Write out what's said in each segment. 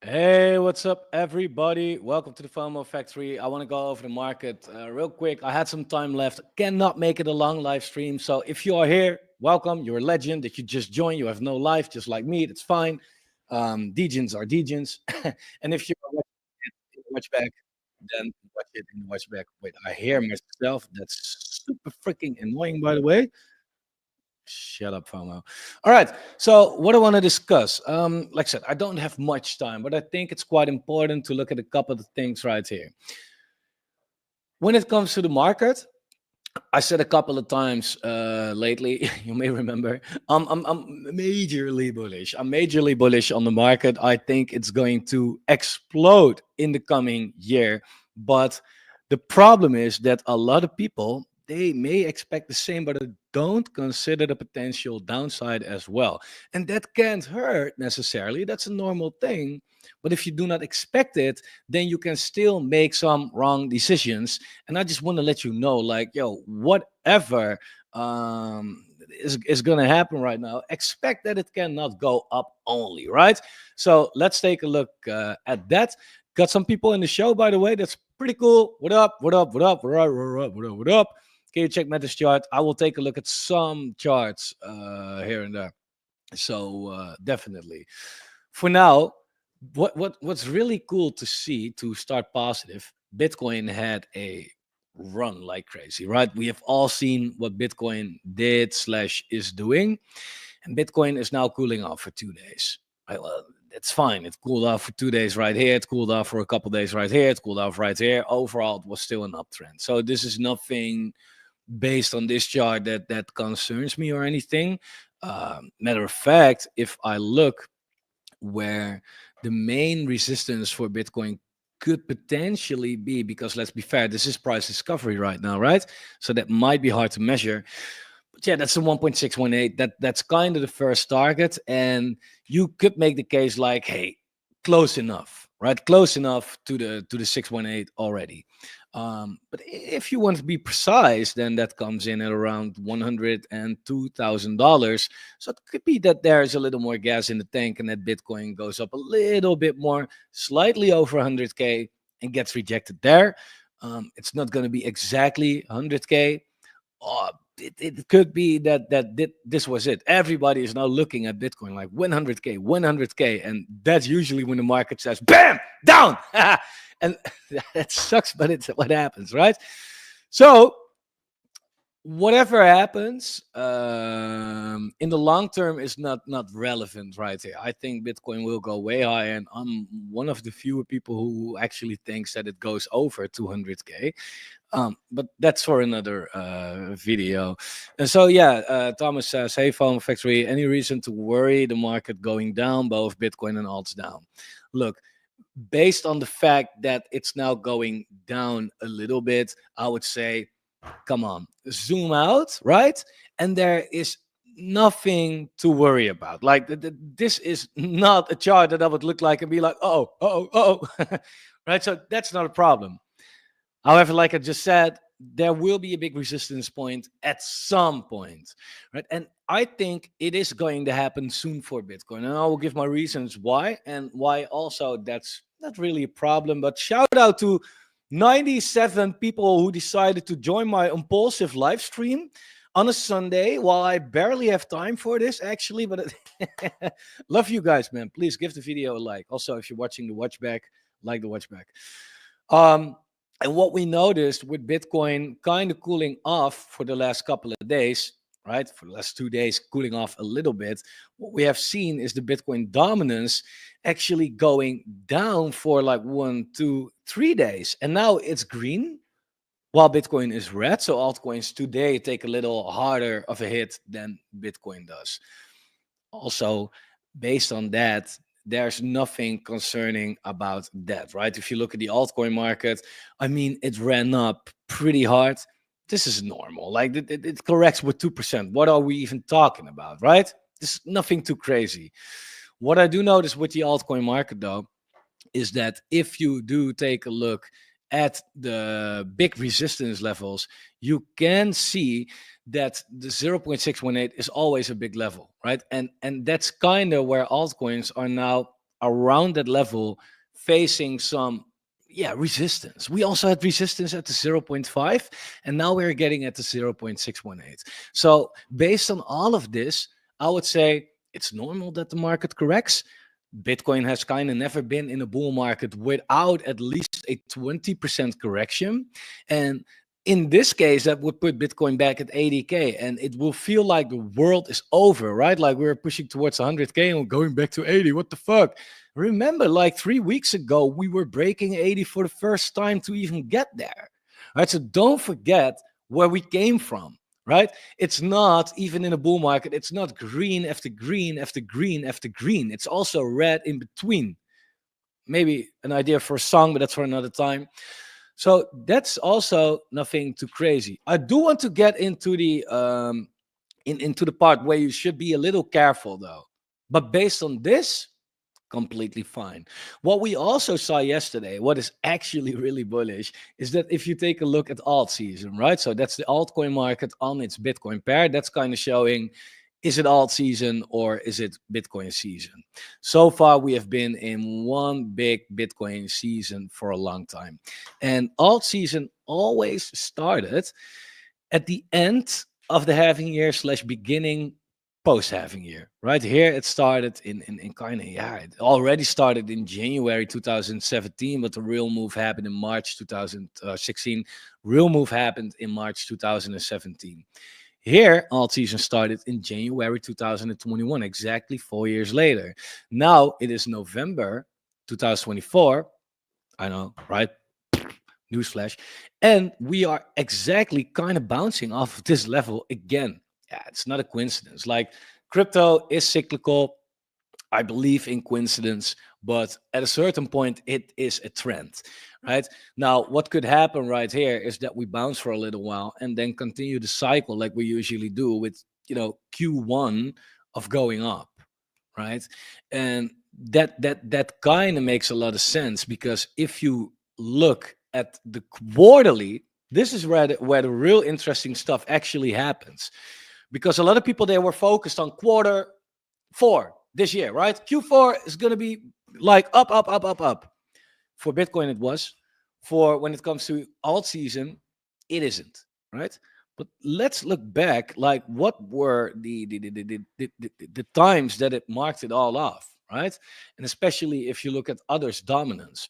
Hey, what's up, everybody? Welcome to the Fomo Factory. I want to go over the market real quick. I had some time left. Cannot make it a long live stream. So if you are here, welcome. You're a legend. If you just joined, you have no life, just like me. That's fine. Degens are degens. And if you're watching it in the watch back, then watch it in the watch back. Wait, I hear myself. That's super freaking annoying, by the way. Shut up, FOMO. All right. So, what I want to discuss, like I said, I don't have much time, but I think it's quite important to look at a couple of things right here. When it comes to the market, I said a couple of times lately, you may remember, I'm majorly bullish. I'm majorly bullish on the market. I think it's going to explode in the coming year. But the problem is that a lot of people, they may expect the same, but they don't consider the potential downside as well. And that can't hurt necessarily. That's a normal thing. But if you do not expect it, then you can still make some wrong decisions. And I just want to let you know, like, yo, whatever is going to happen right now, expect that it cannot go up only, right? So let's take a look at that. Got some people in the show, by the way. That's pretty cool. What up? What up? What up? What up? What up? What up? What up? Can you check Meta's chart? I will take a look at some charts here and there. So definitely. For now, what's really cool to see to start positive, Bitcoin had a run like crazy, right? We have all seen what Bitcoin did slash is doing, and Bitcoin is now cooling off for 2 days. Right, well, it's fine. It cooled off for 2 days right here. It cooled off for a couple days right here. It cooled off right here. Overall, it was still an uptrend. So this is nothing based on this chart that concerns me or anything. Matter of fact, if I look where the main resistance for Bitcoin could potentially be, because let's be fair, this is price discovery right now, right? So that might be hard to measure. But yeah, that's the 1.618. That's kind of the first target. And you could make the case like, hey, close enough, right? Close enough to the 618 already. But if you want to be precise, then that comes in at around $102,000. So it could be that there's a little more gas in the tank and that Bitcoin goes up a little bit more, slightly over 100K and gets rejected there. It's not going to be exactly 100K. It could be that this was it. Everybody is now looking at Bitcoin like 100K, 100K. And that's usually when the market says, bam, down. And that sucks, but it's what happens, right? So whatever happens in the long term is not relevant right here. I think Bitcoin will go way higher, and I'm one of the fewer people who actually thinks that it goes over 200K. But that's for another video. And so yeah, Thomas says, hey Fomo Factory, any reason to worry the market going down, both Bitcoin and alts down? Look, based on the fact that it's now going down a little bit, I would say, come on, zoom out, right? And there is nothing to worry about. Like this is not a chart that I would look like and be like, right? So that's not a problem. However, like I just said, there will be a big resistance point at some point, right? And I think it is going to happen soon for Bitcoin. And I will give my reasons why, and why also that's not really a problem. But shout out to 97 people who decided to join my impulsive live stream on a Sunday while I barely have time for this, actually. But love you guys, man. Please give the video a like. Also, if you're watching the watchback, like the watchback. And what we noticed with Bitcoin kind of cooling off for the last couple of days, right? For the last 2 days, cooling off a little bit. What we have seen is the Bitcoin dominance actually going down for like 1, 2, 3 days. And now it's green while Bitcoin is red. So altcoins today take a little harder of a hit than Bitcoin does. Also, based on that, there's nothing concerning about that, right? If you look at the altcoin market, I mean, it ran up pretty hard. This is normal. Like it corrects with 2%. What are we even talking about, right? This is nothing too crazy. What I do notice with the altcoin market, though, is that if you do take a look at the big resistance levels, you can see that the 0.618 is always a big level, right? And that's kind of where altcoins are now around that level, facing some resistance. We also had resistance at the zero point 0.5, and now we're getting at the 0.618. So based on all of this, I would say it's normal that the market corrects. Bitcoin has kind of never been in a bull market without at least a 20% correction. And in this case, that would put Bitcoin back at 80K, and it will feel like the world is over, right? Like we're pushing towards 100K and we're going back to 80. What the fuck? Remember, like 3 weeks ago, we were breaking 80 for the first time to even get there, right? So don't forget where we came from, right? It's not even in a bull market, it's not green after green after green after green. It's also red in between. Maybe an idea for a song, but that's for another time. So that's also nothing too crazy. I do want to get into the into the part where you should be a little careful though. But based on this, completely fine. What we also saw yesterday, what is actually really bullish, is that if you take a look at alt season, right? So that's the altcoin market on its Bitcoin pair. That's kind of showing, is it alt season or is it Bitcoin season? So far, we have been in one big Bitcoin season for a long time. And alt season always started at the end of the halving year slash beginning post halving year. Right here, it started in kind of, it already started in January 2017, but the real move happened in March 2016. Real move happened in March 2017. Here, alt season started in January 2021, exactly 4 years later. Now it is November 2024. I know, right? Newsflash. And we are exactly kind of bouncing off of this level again. Yeah, it's not a coincidence. Like crypto is cyclical. I believe in coincidence, but at a certain point, it is a trend, right? Now, what could happen right here is that we bounce for a little while and then continue the cycle like we usually do with, Q1 of going up, right? And that kind of makes a lot of sense because if you look at the quarterly, this is where the real interesting stuff actually happens because a lot of people they were focused on quarter 4 this year, right? Q4 is going to be like up, up, up, up, up. For Bitcoin, it was. For when it comes to alt season, it isn't, right? But let's look back, like what were the times that it marked it all off, right? And especially if you look at others' dominance.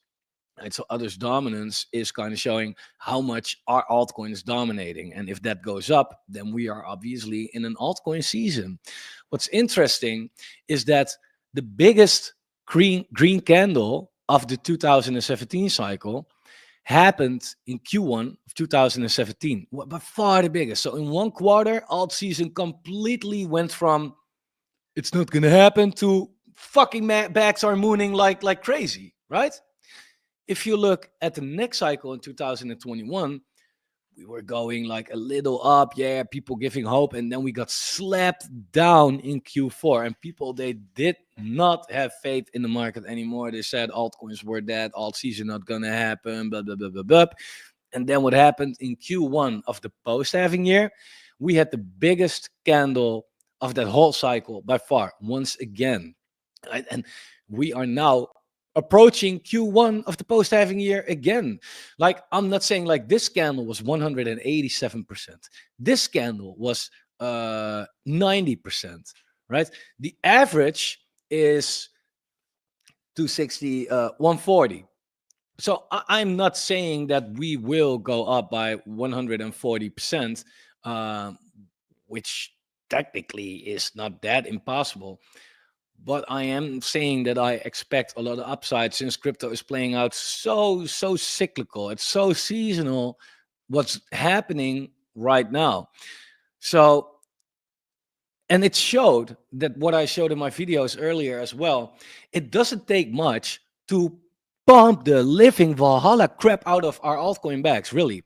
Right, so others' dominance is kind of showing how much our altcoins dominating, and if that goes up, then we are obviously in an altcoin season. What's interesting is that the biggest green candle of the 2017 cycle happened in Q1 of 2017, by far the biggest. So in one quarter, alt season completely went from it's not gonna happen to fucking backs are mooning like crazy, right? If you look at the next cycle in 2021, we were going like a little up, people giving hope, and then we got slapped down in Q4. And people they did not have faith in the market anymore. They said altcoins were dead, alt season not gonna happen, blah blah blah blah blah. And then what happened in Q1 of the post halving year? We had the biggest candle of that whole cycle by far, once again. Right? And we are now approaching Q1 of the post halving year again. Like, I'm not saying like this candle was 187%. This candle was 90%, right? The average is 260, 140. So I'm not saying that we will go up by 140%, which technically is not that impossible. But I am saying that I expect a lot of upside since crypto is playing out so cyclical. It's so seasonal what's happening right now. So, and it showed that what I showed in my videos earlier as well, it doesn't take much to pump the living Valhalla crap out of our altcoin bags. Really,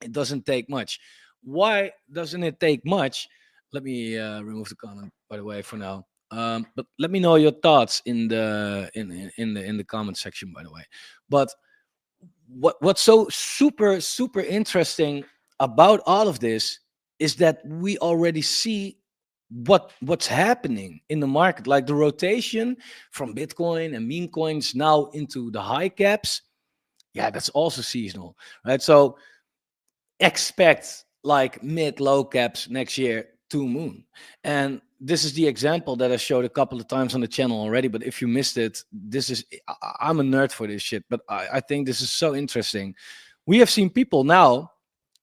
it doesn't take much. Why doesn't it take much? Let me remove the comment, by the way, for now. But let me know your thoughts in the comment section, by the way. But what's so super interesting about all of this is that we already see what's happening in the market, like the rotation from Bitcoin and meme coins now into the high caps. Yeah, that's also seasonal, right? So expect like mid low caps next year to moon. And this is the example that I showed a couple of times on the channel already, but if you missed it, this is I'm a nerd for this shit, but I think this is so interesting. We have seen people now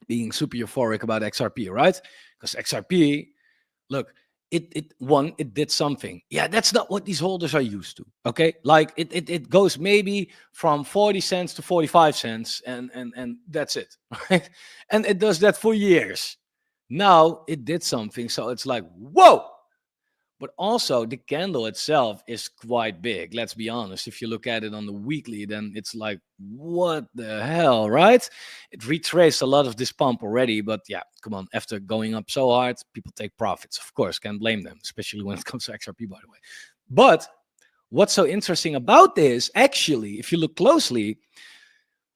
being super euphoric about XRP, right? Because XRP, look, it did something. Yeah, that's not what these holders are used to. Okay, like it goes maybe from 40 cents to 45 cents, and that's it. Right? And it does that for years. Now it did something, so it's like, whoa. But also the candle itself is quite big. Let's be honest. If you look at it on the weekly, then it's like, what the hell, right? It retraced a lot of this pump already, but yeah, come on. After going up so hard, people take profits. Of course, can't blame them, especially when it comes to XRP, by the way. But what's so interesting about this, actually, if you look closely,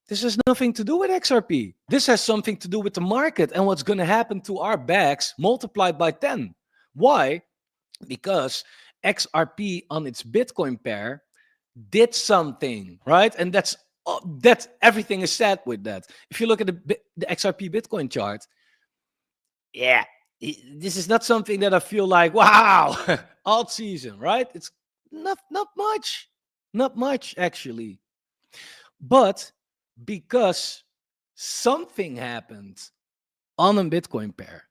this has nothing to do with XRP. This has something to do with the market and what's going to happen to our bags multiplied by 10. Why? Because XRP on its Bitcoin pair did something, right? And that's everything is said with that. If you look at the XRP Bitcoin chart, yeah, this is not something that I feel like, wow, alt season, right? It's not much, not much actually. But because something happened on a Bitcoin pair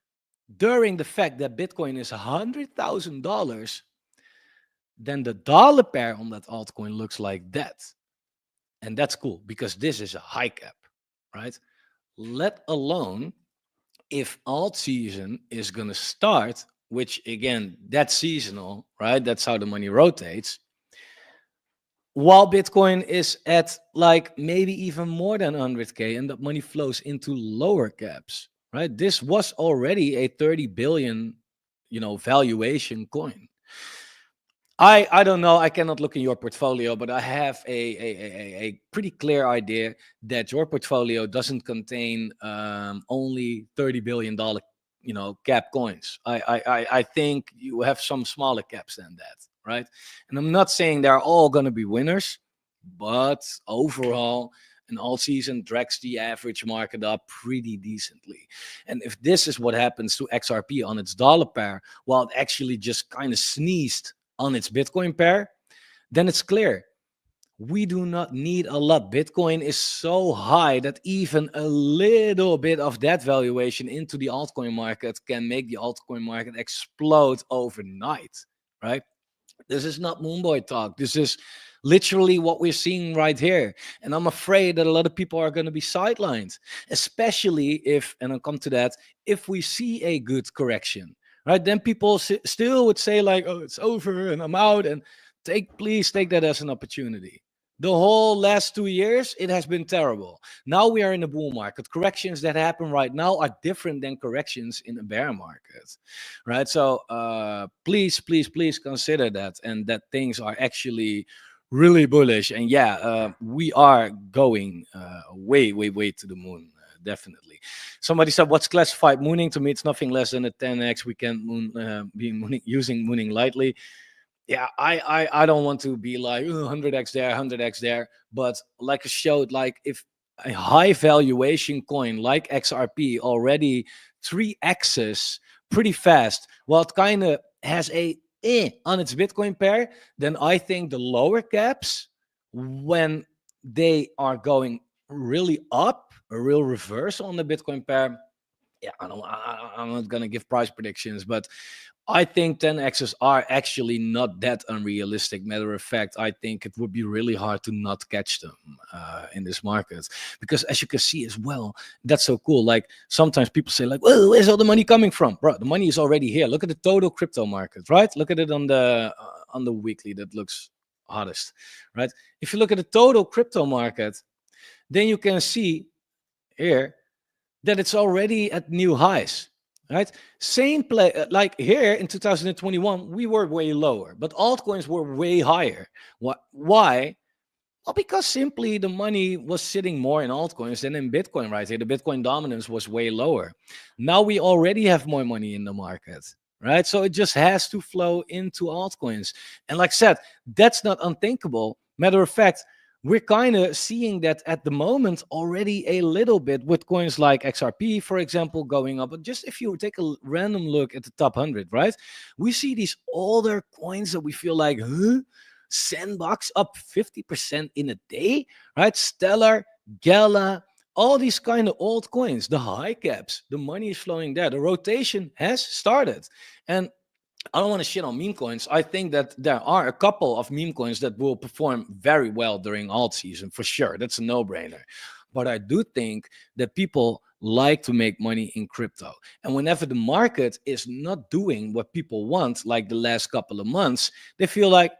during the fact that Bitcoin is $100,000, then the dollar pair on that altcoin looks like that. And that's cool because this is a high cap, right? Let alone if alt season is going to start, which again, that's seasonal, right? That's how the money rotates. While Bitcoin is at like maybe even more than 100K and that money flows into lower caps, right? This was already a 30 billion, valuation coin. I don't know. I cannot look in your portfolio, but I have a pretty clear idea that your portfolio doesn't contain only $30 billion, cap coins. I think you have some smaller caps than that, right? And I'm not saying they're all going to be winners, but overall, an all season drags the average market up pretty decently. And if this is what happens to XRP on its dollar pair, while it actually just kind of sneezed on its Bitcoin pair, then it's clear we do not need a lot. Bitcoin is so high that even a little bit of that valuation into the altcoin market can make the altcoin market explode overnight, right? This is not Moonboy talk. This is literally what we're seeing right here. And I'm afraid that a lot of people are going to be sidelined, especially if, and I'll come to that, if we see a good correction, right? Then people still would say like, oh, it's over and I'm out. And please take that as an opportunity. The whole last 2 years, it has been terrible. Now we are in a bull market. Corrections that happen right now are different than corrections in a bear market, right? So please, please, please consider that, and that things are actually really bullish. And yeah, we are going way, way, way to the moon. Definitely. Somebody said, "What's classified mooning?" To me, it's nothing less than a 10x. We can be mooning, using mooning lightly. Yeah, I don't want to be like 100x there, 100x there, but like I showed, like if a high valuation coin like XRP already 3x's pretty fast, well, it kind of has a on its Bitcoin pair, then I think the lower caps, when they are going really up, a real reverse on the Bitcoin pair, yeah, I'm not gonna give price predictions, but I think 10x's are actually not that unrealistic. Matter of fact, I think it would be really hard to not catch them in this market, because as you can see as well, that's so cool. Like sometimes people say like, well, where's all the money coming from? Bro, the money is already here. Look at the total crypto market, right? Look at it on the weekly. That looks hottest, right? If you look at the total crypto market, then you can see here that it's already at new highs, right? Same play, like here in 2021, we were way lower, but altcoins were way higher. Why? Well, because simply the money was sitting more in altcoins than in Bitcoin right here. The Bitcoin dominance was way lower. Now we already have more money in the market, right? So it just has to flow into altcoins. And like I said, that's not unthinkable. Matter of fact, we're kind of seeing that at the moment already a little bit with coins like XRP, for example, going up. But just if you take a random look at the top 100, right? We see these older coins that we feel like, huh? Sandbox up 50% in a day, right? Stellar, Gala, all these kind of old coins, the high caps, the money is flowing there. The rotation has started. And I don't want to shit on meme coins. I think that there are a couple of meme coins that will perform very well during alt season for sure. That's a no-brainer. But I do think that people like to make money in crypto. And whenever the market is not doing what people want, like the last couple of months, they feel like,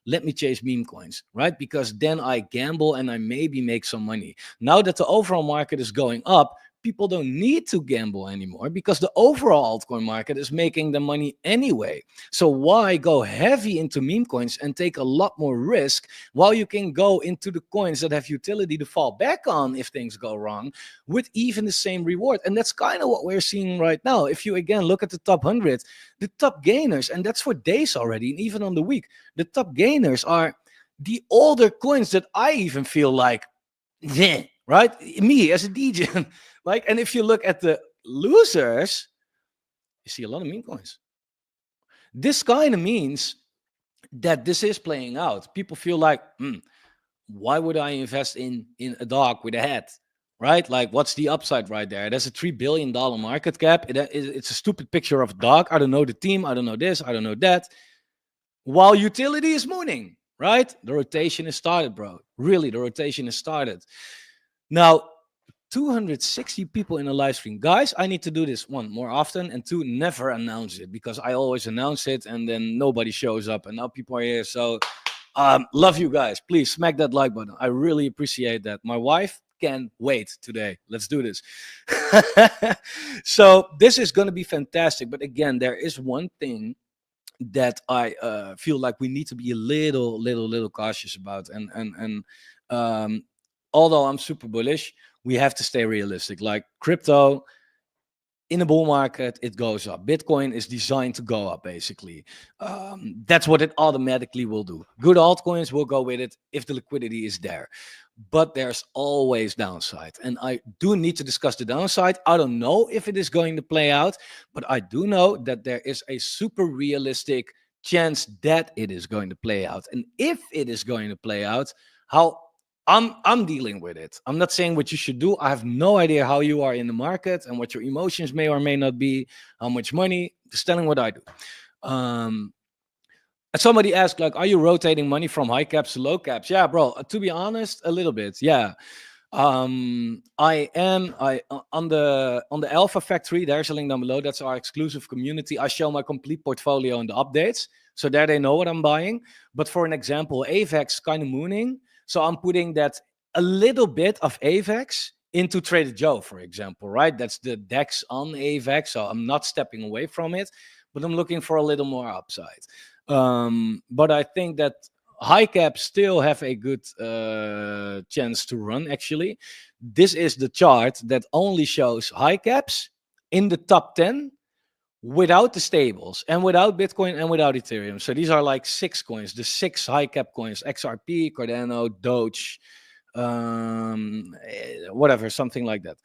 let me chase meme coins, right? Because then I gamble and I maybe make some money. Now that the overall market is going up, people don't need to gamble anymore because the overall altcoin market is making the money anyway. So why go heavy into meme coins and take a lot more risk while you can go into the coins that have utility to fall back on if things go wrong with even the same reward? And that's kind of what we're seeing right now. If you again look at the top 100, the top gainers, and that's for days already, and even on the week, the top gainers are the older coins that I even feel like, yeah, right? Me as a DJ. Like, and if you look at the losers, you see a lot of meme coins. This kind of means that this is playing out. People feel like, why would I invest in a dog with a head? Right? Like, what's the upside right there? There's a $3 billion market cap. It's a stupid picture of a dog. I don't know the team. I don't know this. I don't know that. While utility is mooning, right? The rotation is started, bro. Really, the rotation is started. Now, 260 people in a live stream. Guys, I need to do this one more often, and two, never announce it because I always announce it and then nobody shows up and now people are here. So love you guys. Please smack that like button. I really appreciate that. My wife can't wait today. Let's do this. So this is going to be fantastic. But again, there is one thing that I feel like we need to be a little cautious about. And although I'm super bullish, we have to stay realistic. Like crypto, in a bull market, it goes up. Bitcoin is designed to go up, basically. That's what it automatically will do. Good altcoins will go with it if the liquidity is there. But there's always downside. And I do need to discuss the downside. I don't know if it is going to play out, but I do know that there is a super realistic chance that it is going to play out. And if it is going to play out, how I'm dealing with it. I'm not saying what you should do. I have no idea how you are in the market and what your emotions may or may not be, how much money. Just telling what I do. Um, and somebody asked, like, are you rotating money from high caps to low caps? Yeah, bro. To be honest, a little bit. Yeah. I am. On the Alpha Factory. There's a link down below. That's our exclusive community. I show my complete portfolio and the updates, so there they know what I'm buying. But for an example, AVAX kind of mooning. So I'm putting that a little bit of AVAX into Trader Joe, for example, right? That's the DEX on AVAX. So I'm not stepping away from it, but I'm looking for a little more upside. But I think that high caps still have a good chance to run, actually. This is the chart that only shows high caps in the top 10 without the stables and without Bitcoin and without Ethereum. So these are like 6 coins, the 6 high cap coins: XRP, Cardano, Doge, whatever, something like that.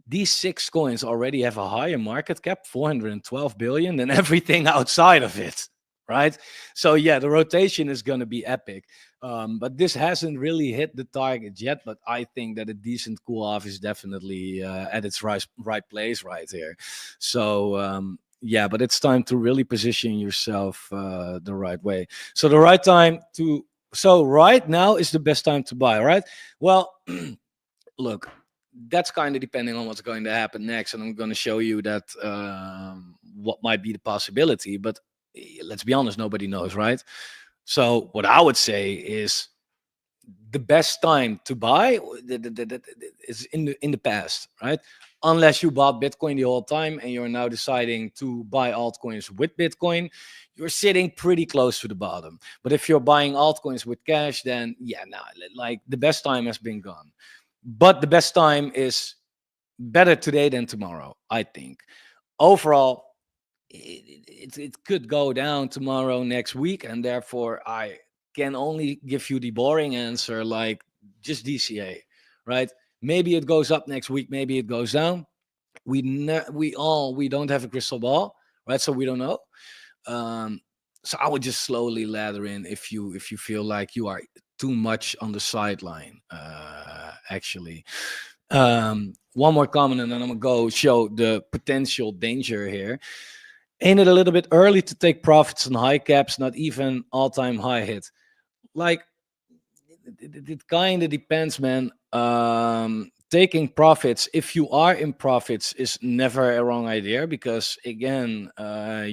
These 6 coins already have a higher market cap, 412 billion, than everything outside of it, right? So yeah, the rotation is going to be epic. But this hasn't really hit the target yet, but I think that a decent cool off is definitely at its right place right here. So yeah, but it's time to really position yourself the right way. So right now is the best time to buy, right? Well, look, that's kind of depending on what's going to happen next, and I'm going to show you that what might be the possibility. But let's be honest, nobody knows, right? So what I would say is the best time to buy is in the past, right? Unless you bought Bitcoin the whole time and you're now deciding to buy altcoins with Bitcoin, you're sitting pretty close to the bottom. But if you're buying altcoins with cash, then yeah, no, like the best time has been gone. But the best time is better today than tomorrow, I think. Overall, it could go down tomorrow, next week, and therefore I can only give you the boring answer, like just DCA, right? Maybe it goes up next week, maybe it goes down. We don't have a crystal ball, right? So we don't know. Um, so I would just slowly ladder in if you feel like you are too much on the sideline. Actually, one more comment, and then I'm gonna go show the potential danger here. Ain't it a little bit early to take profits on high caps? Not even all-time high hit. Like it kind of depends, man. Taking profits, if you are in profits, is never a wrong idea because again,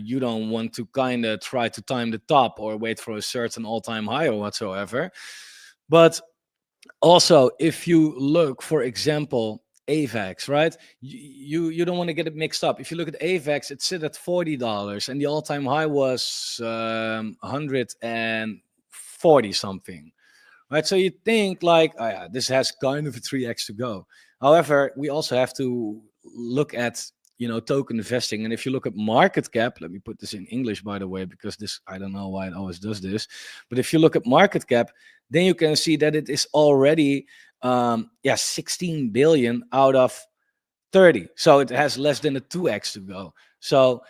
you don't want to kind of try to time the top or wait for a certain all-time high or whatsoever. But also, if you look, for example, AVAX, right? You don't want to get it mixed up. If you look at AVAX, it sit at $40, and the all-time high was 140 something, right? So you think like, oh yeah, this has kind of a 3x to go. However, we also have to look at token investing, and if you look at market cap, let me put this in English by the way, because this, I don't know why it always does this, but if you look at market cap, then you can see that it is already 16 billion out of 30, so it has less than a 2x to go. So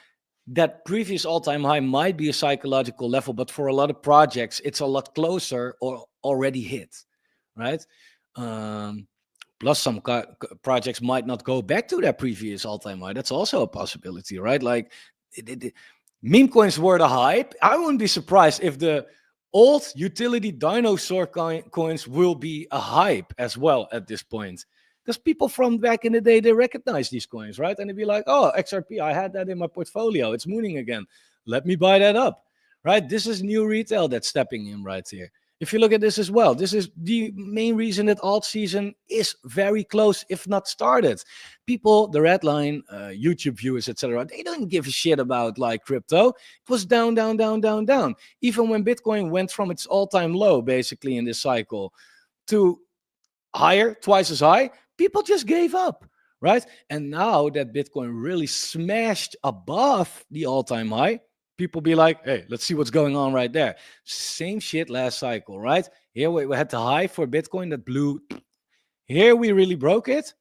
that previous all-time high might be a psychological level, but for a lot of projects, it's a lot closer or already hit, right? Um, Plus, some projects might not go back to their previous all-time high. That's also a possibility, right? Like, meme coins were the hype. I wouldn't be surprised if the old utility dinosaur coins will be a hype as well at this point. Because people from back in the day, they recognize these coins, right? And they'd be like, oh, XRP, I had that in my portfolio. It's mooning again. Let me buy that up, right? This is new retail that's stepping in right here. If you look at this as well, this is the main reason that alt season is very close, if not started. People, the red line, YouTube viewers, etc., they don't give a shit about like crypto. It was down, down, down, down, down. Even when Bitcoin went from its all-time low, basically in this cycle, to higher, twice as high, people just gave up, right? And now that Bitcoin really smashed above the all-time high, people be like, hey, let's see what's going on right there. Same shit last cycle, right? Here we had the high for Bitcoin that blew. Here we really broke it.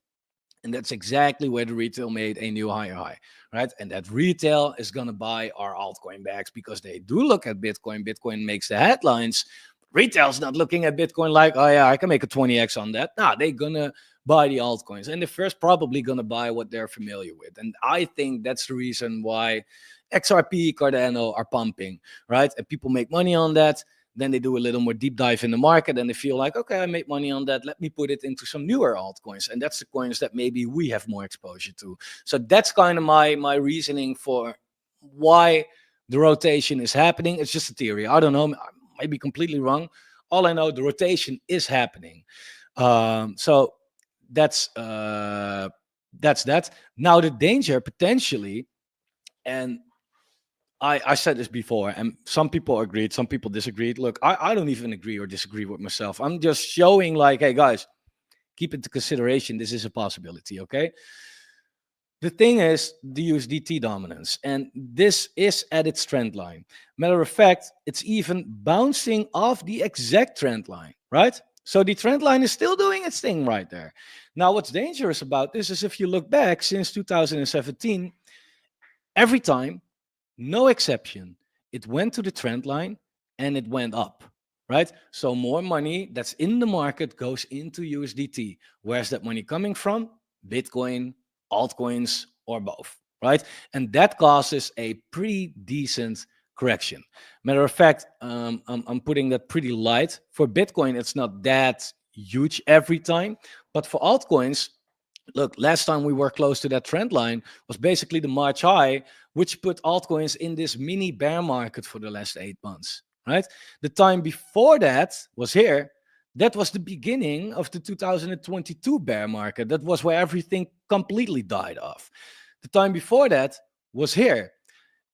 And that's exactly where the retail made a new higher high, right? And that retail is going to buy our altcoin bags because they do look at Bitcoin. Bitcoin makes the headlines. Retail's not looking at Bitcoin like, oh yeah, I can make a 20x on that. Nah, they're going to buy the altcoins. And they're first probably going to buy what they're familiar with. And I think that's the reason why XRP, Cardano are pumping, right? And people make money on that. Then they do a little more deep dive in the market and they feel like, okay, I made money on that. Let me put it into some newer altcoins. And that's the coins that maybe we have more exposure to. So that's kind of my reasoning for why the rotation is happening. It's just a theory. I don't know. I might be completely wrong. All I know, the rotation is happening. So that's that. Now the danger potentially, and I said this before, and some people agreed, some people disagreed. Look, I don't even agree or disagree with myself. I'm just showing like, hey, guys, keep into consideration. This is a possibility, okay? The thing is the USDT dominance, and this is at its trend line. Matter of fact, it's even bouncing off the exact trend line, right? So the trend line is still doing its thing right there. Now, what's dangerous about this is if you look back since 2017, every time, no exception, it went to the trend line and it went up, right? So more money that's in the market goes into USDT. Where's that money coming from? Bitcoin, altcoins, or both, right? And that causes a pretty decent correction. Matter of fact, I'm putting that pretty light. For Bitcoin, it's not that huge every time, but for altcoins, look, last time we were close to that trend line was basically the March high, which put altcoins in this mini bear market for the last 8 months, right? The time before that was here. That was the beginning of the 2022 bear market. That was where everything completely died off. The time before that was here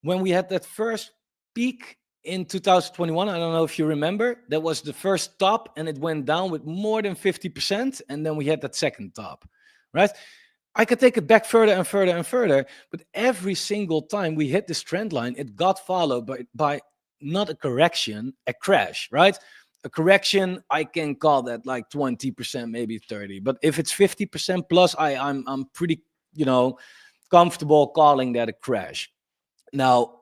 when we had that first peak in 2021. I don't know if you remember. That was the first top and it went down with more than 50%. And then we had that second top, right? I could take it back further and further and further, but every single time we hit this trend line, it got followed by not a correction, a crash, right? A correction, I can call that like 20%, maybe 30. But if it's 50% plus, I'm pretty, you know, comfortable calling that a crash. Now,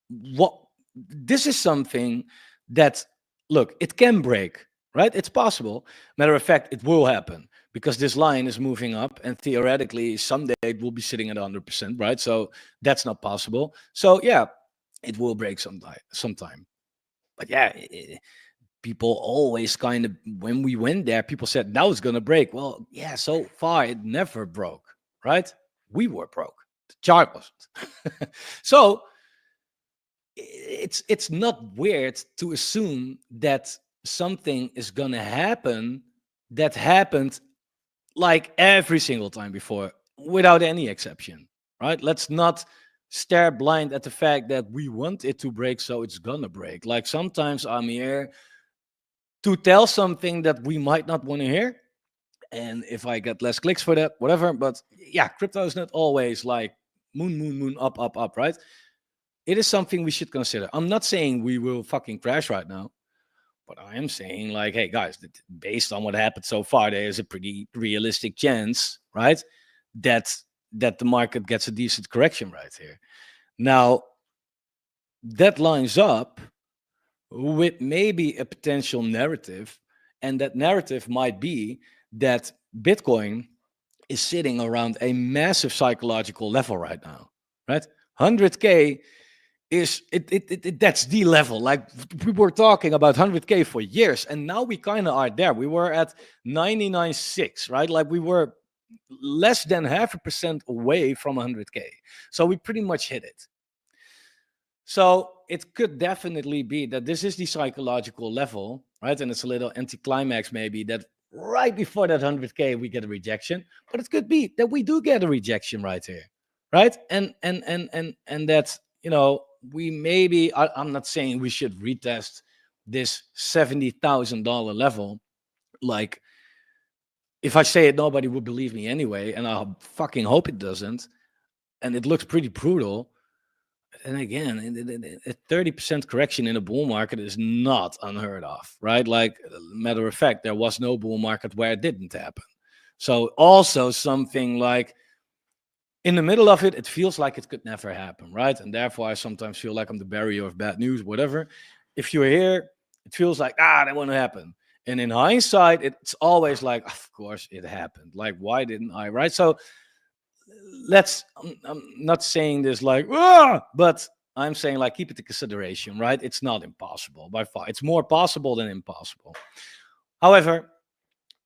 what this is something that, look, it can break, right? It's possible. Matter of fact, it will happen because this line is moving up, and theoretically someday it will be sitting at 100%, right? So that's not possible. So yeah, it will break sometime. But yeah, people always kind of, when we went there, people said now it's gonna break. Well, yeah, so far it never broke, right? We were broke. The chart wasn't. So it's not weird to assume that something is gonna happen that happened like every single time before, without any exception, right? Let's not stare blind at the fact that we want it to break, so it's gonna break. Like sometimes I'm here to tell something that we might not want to hear, and if I get less clicks for that, whatever. But yeah, crypto is not always like moon, up, up, up, right? It is something we should consider. I'm not saying we will fucking crash right now, but I am saying, like, hey guys, based on what happened so far, there is a pretty realistic chance, right, that the market gets a decent correction right here. Now, that lines up with maybe a potential narrative, and that narrative might be that Bitcoin is sitting around a massive psychological level right now, right? 100K is that's the level. Like, we were talking about 100K for years, and now we kind of are there. We were at 99.6, right? Like, we were less than 0.5% away from 100K, so we pretty much hit it. So it could definitely be that this is the psychological level, right? And it's a little anticlimax, maybe, that right before that 100K we get a rejection, but it could be that we do get a rejection right here, right? And that's, we maybe, I'm not saying we should retest this $70,000 level. Like, if I say it, nobody would believe me anyway, and I fucking hope it doesn't. And it looks pretty brutal. And again, a 30% correction in a bull market is not unheard of, right? Like, matter of fact, there was no bull market where it didn't happen. So also something like, in the middle of it, it feels like it could never happen, right? And therefore, I sometimes feel like I'm the barrier of bad news, whatever. If you're here, it feels like, that won't happen. And in hindsight, it's always like, of course it happened. Like, why didn't I, right? So I'm not saying this like, but I'm saying, like, keep it in consideration, right? It's not impossible by far. It's more possible than impossible. However,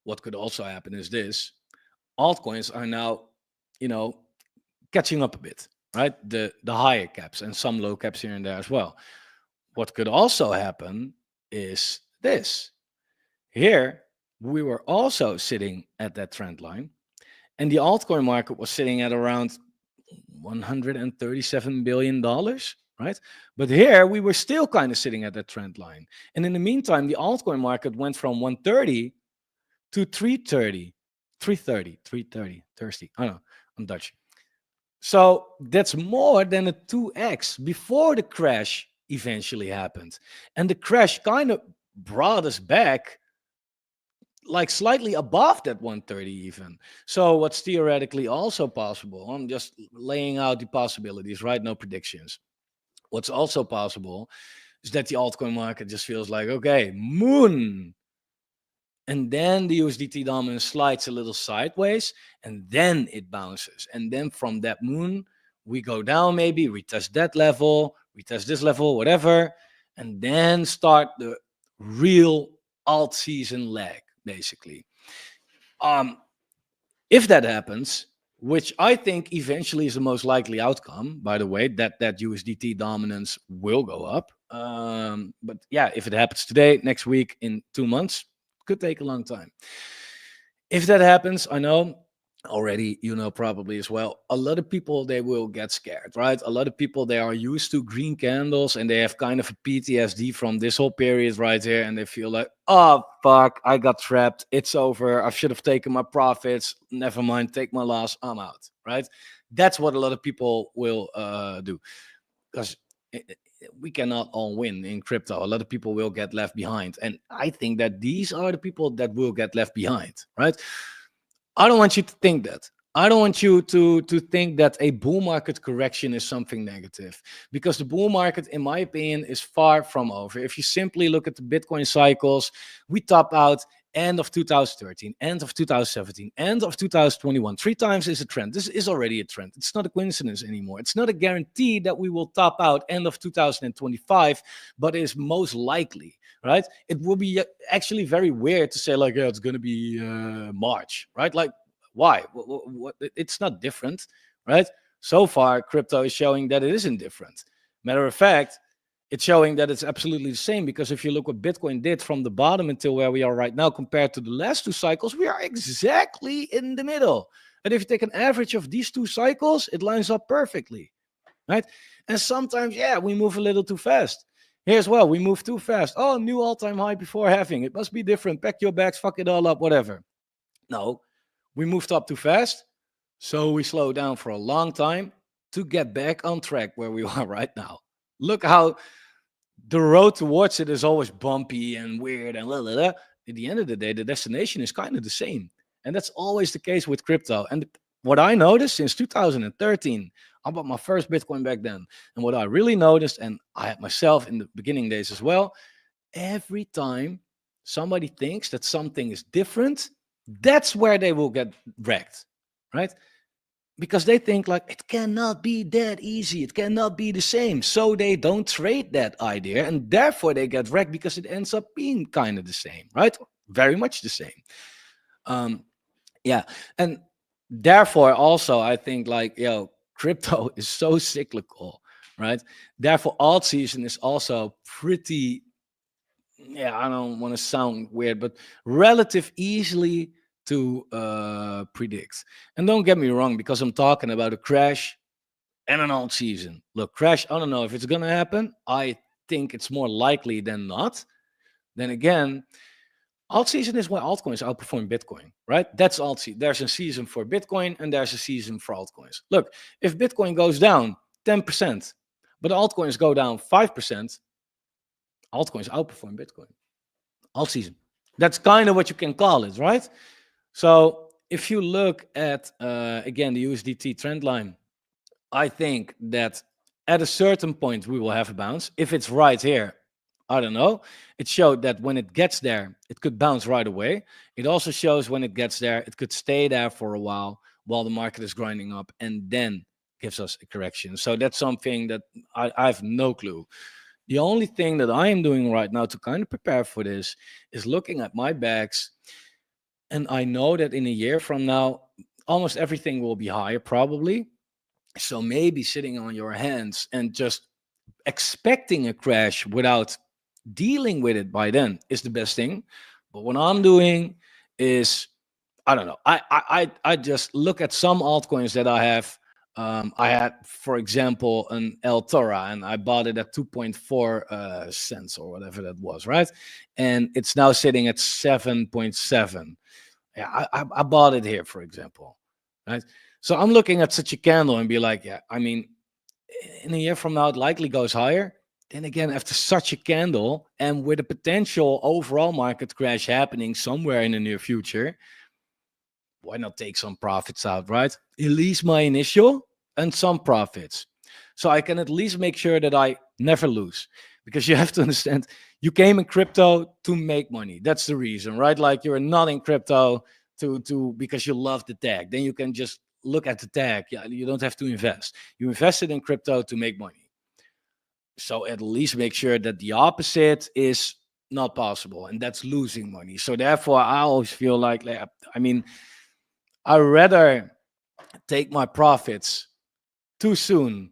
what could also happen is this: altcoins are now, catching up a bit, right? The higher caps and some low caps here and there as well. What could also happen is this: here we were also sitting at that trend line, and the altcoin market was sitting at around $137 billion, right? But here we were still kind of sitting at that trend line. And in the meantime, the altcoin market went from 130 to 330, 330, thirsty. I don't know, I'm Dutch. So that's more than a 2x before the crash eventually happened. And the crash kind of brought us back like slightly above that 130 even. So what's theoretically also possible, I'm just laying out the possibilities, right? No predictions. What's also possible is that the altcoin market just feels like, okay, moon. And then the USDT dominance slides a little sideways, and then it bounces. And then from that moon, we go down, maybe retest that level, retest this level, whatever, and then start the real alt season leg, basically. If that happens, which I think eventually is the most likely outcome, by the way, that USDT dominance will go up. But yeah, if it happens today, next week, in 2 months, could take a long time. If that happens, I know already, probably as well, a lot of people, they will get scared, right? A lot of people, they are used to green candles, and they have kind of a PTSD from this whole period right here, and they feel like, oh fuck, I got trapped, it's over, I should have taken my profits, never mind, take my loss, I'm out, right? That's what a lot of people will do, because we cannot all win in crypto. A lot of people will get left behind, and I think that these are the people that will get left behind, right? I don't want you to think that. I don't want you to think that a bull market correction is something negative, because the bull market, in my opinion, is far from over. If you simply look at the Bitcoin cycles, we top out end of 2013, end of 2017, end of 2021. Three times is a trend. This is already a trend. It's not a coincidence anymore. It's not a guarantee that we will top out end of 2025, but it is most likely, right? It will be actually very weird to say like, yeah, it's going to be March, right? Like, why? It's not different, right? So far, crypto is showing that it isn't different. Matter of fact, it's showing that it's absolutely the same, because if you look what Bitcoin did from the bottom until where we are right now compared to the last two cycles, we are exactly in the middle. And if you take an average of these two cycles, it lines up perfectly, right? And sometimes, yeah, we move a little too fast. Here's well, we move too fast. Oh, new all-time high before halving. It must be different. Pack your bags, fuck it all up, whatever. No, we moved up too fast, so we slowed down for a long time to get back on track where we are right now. Look how the road towards it is always bumpy and weird and blah, blah, blah. At the end of the day, the destination is kind of the same. And that's always the case with crypto. And what I noticed since 2013, I bought my first Bitcoin back then. And what I really noticed, and I had myself in the beginning days as well, every time somebody thinks that something is different, that's where they will get wrecked, right? Because they think like it cannot be that easy, it cannot be the same, so they don't trade that idea, and therefore they get wrecked because it ends up being kind of the same, right? Very much the same. um yeah, and therefore also I think like, crypto is so cyclical, right? Therefore alt season is also pretty, yeah, I don't want to sound weird, but relative easily to predict. And don't get me wrong, because I'm talking about a crash and an alt season. Look, crash, I don't know if it's going to happen. I think it's more likely than not. Then again, alt season is why altcoins outperform Bitcoin, right? That's alt season. There's a season for Bitcoin and there's a season for altcoins. Look, if Bitcoin goes down 10%, but altcoins go down 5%, altcoins outperform Bitcoin. Alt season. That's kind of what you can call it, right? So if you look at, again, the USDT trend line, I think that at a certain point we will have a bounce. If it's right here, I don't know. It showed that when it gets there, it could bounce right away. It also shows when it gets there, it could stay there for a while the market is grinding up, and then gives us a correction. So that's something that I have no clue. The only thing that I am doing right now to kind of prepare for this is looking at my bags. And I know that in a year from now, almost everything will be higher, probably. So maybe sitting on your hands and just expecting a crash without dealing with it by then is the best thing. But what I'm doing is, I don't know. I just look at some altcoins that I have. I had, for example, an El Tora, and I bought it at 2.4 cents or whatever that was, right? And it's now sitting at 7.7. Yeah, I bought it here, for example, right? So I'm looking at such a candle and be like, yeah, I mean, in a year from now, it likely goes higher. Then again, after such a candle and with a potential overall market crash happening somewhere in the near future, why not take some profits out, right? At least my initial and some profits. So I can at least make sure that I never lose. Because you have to understand, you came in crypto to make money. That's the reason, right? Like you're not in crypto to because you love the tag. Then you can just look at the tag. Yeah, you don't have to invest. You invested in crypto to make money. So at least make sure that the opposite is not possible, and that's losing money. So therefore, I always feel like, I mean, I rather take my profits too soon,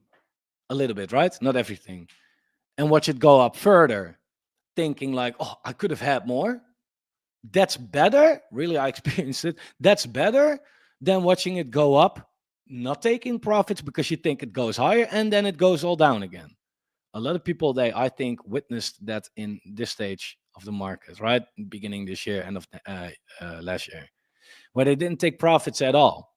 a little bit, right? Not everything, and watch it go up further, thinking like, oh, I could have had more. That's better. Really, I experienced it. That's better than watching it go up, not taking profits because you think it goes higher, and then it goes all down again. A lot of people, they, I think, witnessed that in this stage of the market, right? Beginning this year, end of last year, where they didn't take profits at all.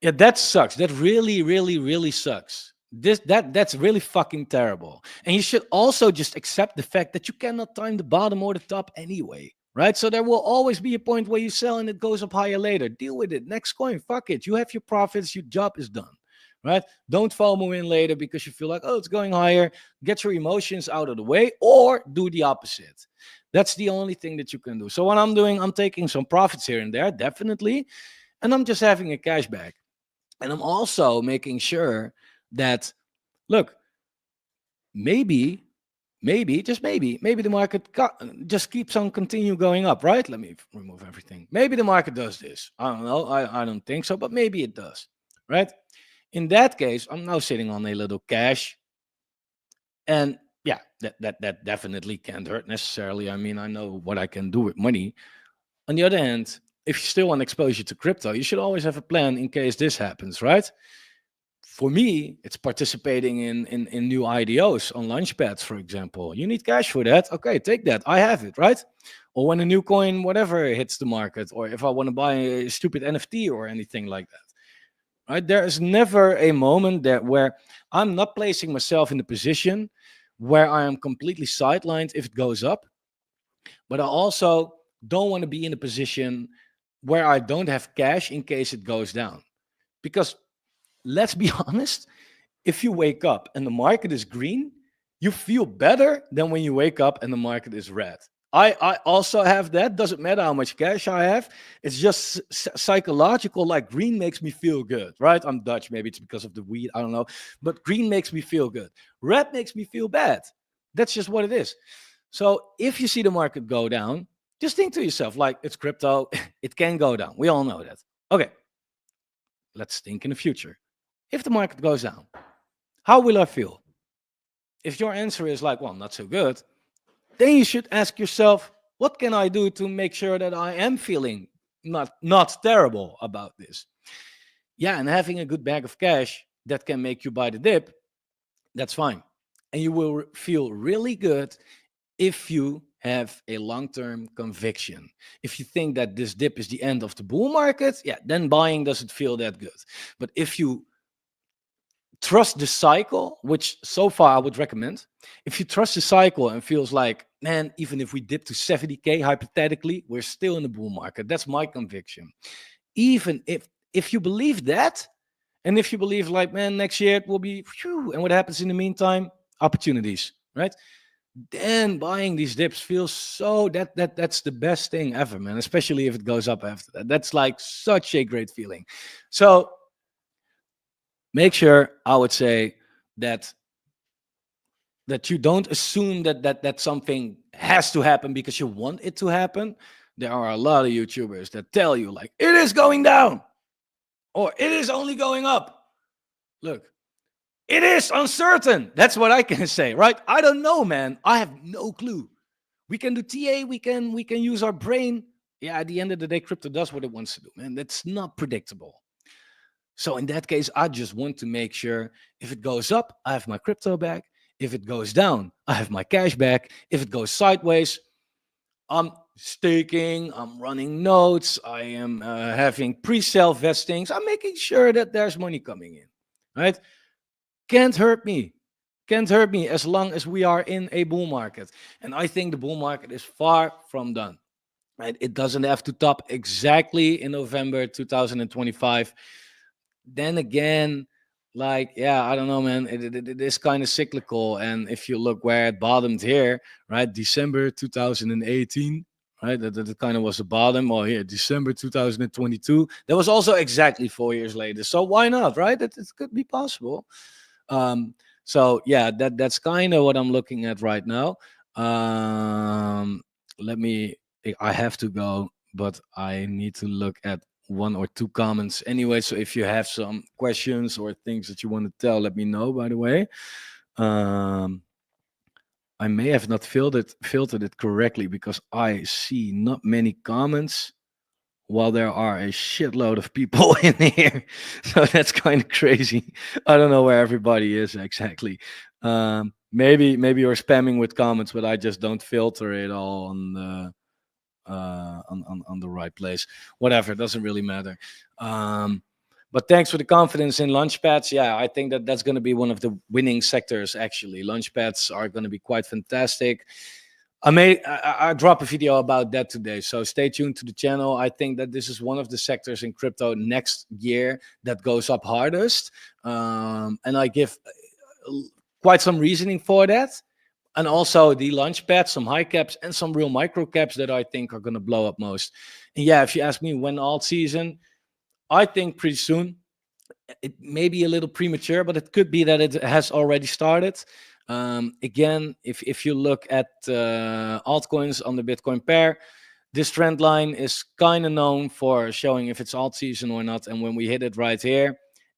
Yeah, that sucks. That really, really, really sucks. That's really fucking terrible. And you should also just accept the fact that you cannot time the bottom or the top anyway. Right? So there will always be a point where you sell and it goes up higher later. Deal with it. Next coin. Fuck it. You have your profits, your job is done. Right? Don't FOMO in later because you feel like, oh, it's going higher. Get your emotions out of the way, or do the opposite. That's the only thing that you can do. So what I'm doing, I'm taking some profits here and there, definitely. And I'm just having a cashback. And I'm also making sure that, look, maybe, just maybe the market just keeps on continue going up, right? Let me remove everything. Maybe the market does this. I don't know. I don't think so, but maybe it does, right? In that case, I'm now sitting on a little cash. And yeah, that definitely can't hurt necessarily. I mean, I know what I can do with money. On the other hand, if you still want exposure to crypto, you should always have a plan in case this happens, right? For me, it's participating in new IDOs on launchpads, for example. You need cash for that. Okay, take that. I have it, right? Or when a new coin, whatever, hits the market, or if I want to buy a stupid NFT or anything like that, right? There is never a moment that where I'm not placing myself in the position where I am completely sidelined if it goes up, but I also don't want to be in a position where I don't have cash in case it goes down. Because let's be honest, if you wake up and the market is green, you feel better than when you wake up and the market is red. I also have that. Doesn't matter how much cash I have. It's just psychological. Like green makes me feel good, right? I'm Dutch. Maybe it's because of the weed. I don't know. But green makes me feel good. Red makes me feel bad. That's just what it is. So if you see the market go down, just think to yourself, like, it's crypto. It can go down. We all know that. Okay. Let's think in the future. If the market goes down, how will I feel? If your answer is like, well, not so good, then you should ask yourself, what can I do to make sure that I am feeling not terrible about this? Yeah, and having a good bag of cash that can make you buy the dip, that's fine. And you will feel really good if you have a long-term conviction. If you think that this dip is the end of the bull market, yeah, then buying doesn't feel that good. But if you trust the cycle, which so far I would recommend. If you trust the cycle and feels like, man, even if we dip to 70K, hypothetically, we're still in the bull market. That's my conviction. Even if you believe that, and if you believe like, man, next year it will be, phew, and what happens in the meantime? Opportunities, right? Then buying these dips feels so that's the best thing ever, man. Especially if it goes up after that. That's like such a great feeling. So make sure, I would say, that you don't assume that something has to happen because you want it to happen. There are a lot of YouTubers that tell you like it is going down or it is only going up. Look, it is uncertain. That's what I can say, right? I don't know, man. I have no clue. We can do TA, we can use our brain. Yeah, at the end of the day, crypto does what it wants to do, man. That's not predictable. So in that case, I just want to make sure if it goes up, I have my crypto back. If it goes down, I have my cash back. If it goes sideways, I'm staking, I'm running nodes, I am having pre-sale vestings. I'm making sure that there's money coming in, right? Can't hurt me. Can't hurt me as long as we are in a bull market. And I think the bull market is far from done. Right? It doesn't have to top exactly in November 2025. Then again, like, yeah, I don't know, man. It is kind of cyclical. And if you look where it bottomed here, right, December 2018, right, that kind of was the bottom. Or here, December 2022. That was also exactly 4 years later. So why not, right? It could be possible. So yeah, that's kind of what I'm looking at right now. Um, let me. I have to go, but I need to look at one or two comments anyway. So if you have some questions or things that you want to tell, let me know. By the way, um, I may have not filtered it correctly because I see not many comments. while there are a shitload of people in here. So that's kind of crazy. I don't know where everybody is exactly. Maybe you're spamming with comments, but I just don't filter it all on the on the right place. Whatever, it doesn't really matter. Um, but thanks for the confidence in launchpads. Yeah, I think that that's going to be one of the winning sectors. Actually, launchpads are going to be quite fantastic. I drop a video about that today, so stay tuned to the channel. I think that this is one of the sectors in crypto next year that goes up hardest, and I give quite some reasoning for that. And also the launch pads, some high caps and some real micro caps that I think are going to blow up most. And yeah, if you ask me when alt season, I think pretty soon. It may be a little premature, but it could be that it has already started. Again, if you look at altcoins on the Bitcoin pair, this trend line is kind of known for showing if it's alt season or not. And when we hit it right here,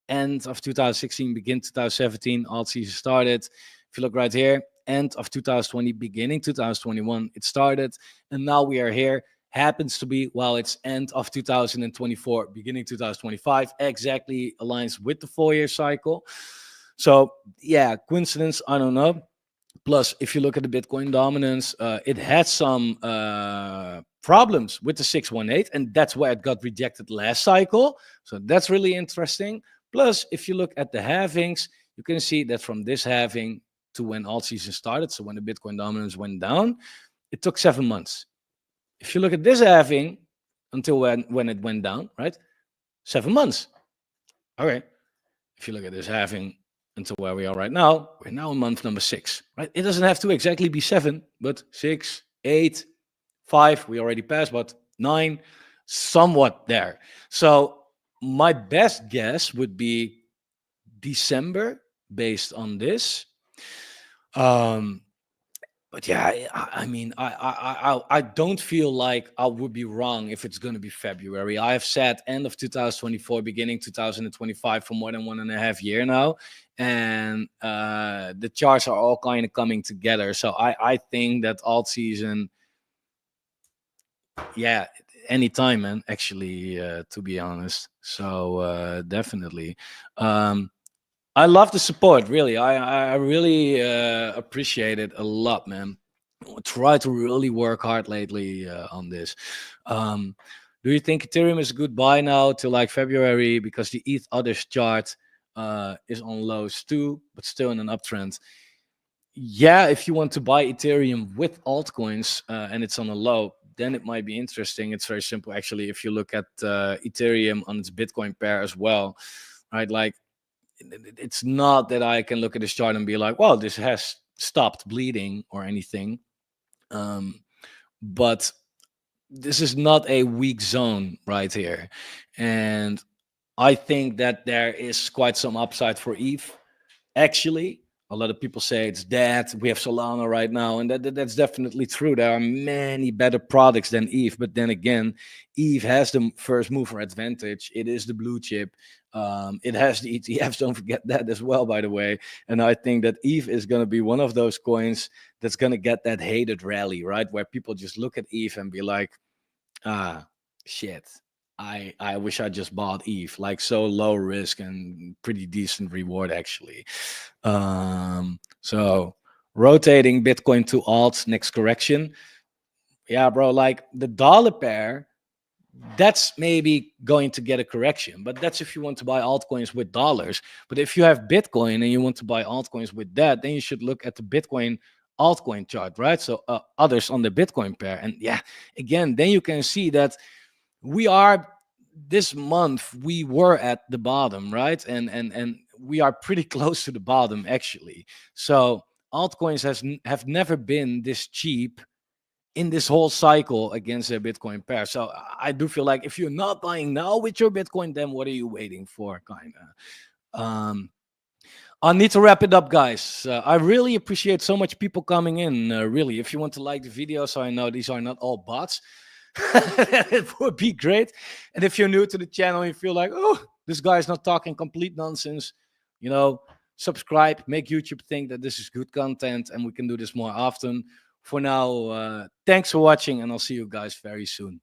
end of 2016, begin 2017, alt season started. If you look right here, end of 2020, beginning 2021, it started. And now we are here. Happens to be while it's end of 2024, beginning 2025, exactly aligns with the 4-year cycle. So, yeah, coincidence, I don't know. Plus, if you look at the Bitcoin dominance, it had some problems with the 618, and that's why it got rejected last cycle. So that's really interesting. Plus, if you look at the halvings, you can see that from this halving to when alt season started, so when the Bitcoin dominance went down, it took 7 months. If you look at this halving until when it went down, right? 7 months. Okay. If you look at this halving until where we are right now, we're now in month number 6, right? It doesn't have to exactly be 7, but 6, 8, 5, we already passed, but 9, somewhat there. So my best guess would be December based on this. But yeah, I mean, I don't feel like I would be wrong if it's going to be February. I have said end of 2024, beginning 2025 for more than 1.5 years now, and the charts are all kind of coming together. So I think that alt season, yeah, anytime, man. Actually, to be honest, so definitely. I love the support, really. I really appreciate it a lot, man. I try to really work hard lately on this. Um, do you think Ethereum is a good buy now till like February because the ETH others chart is on lows too, but still in an uptrend? Yeah, if you want to buy Ethereum with altcoins and it's on a low, then it might be interesting. It's very simple, actually. If you look at Ethereum on its Bitcoin pair as well, right? Like it's not that I can look at this chart and be like, well, this has stopped bleeding or anything. But this is not a weak zone right here. And I think that there is quite some upside for ETH. Actually, a lot of people say it's dead. We have Solana right now, and that's definitely true. There are many better products than ETH, but then again, ETH has the first mover advantage. It is the blue chip. It has the ETFs. Don't forget that as well, by the way. And I think that ETH is going to be one of those coins that's going to get that hated rally, right? Where people just look at ETH and be like, ah, shit. I wish I just bought ETH, like so low risk and pretty decent reward actually. So rotating Bitcoin to alts next correction. Yeah, bro, like the dollar pair, that's maybe going to get a correction, but that's if you want to buy altcoins with dollars. But if you have Bitcoin and you want to buy altcoins with that, then you should look at the Bitcoin altcoin chart, right? So others on the Bitcoin pair. And yeah, again, then you can see that we are this month we were at the bottom, right? And we are pretty close to the bottom actually. So altcoins have never been this cheap in this whole cycle against a Bitcoin pair. So I do feel like if you're not buying now with your Bitcoin, then what are you waiting for? Kind of. I need to wrap it up, guys. I really appreciate so much people coming in. Really, if you want to like the video, so I know these are not all bots, it would be great. And if you're new to the channel, and you feel like, oh, this guy is not talking complete nonsense, you know, subscribe, make YouTube think that this is good content, and we can do this more often. For now, thanks for watching, and I'll see you guys very soon.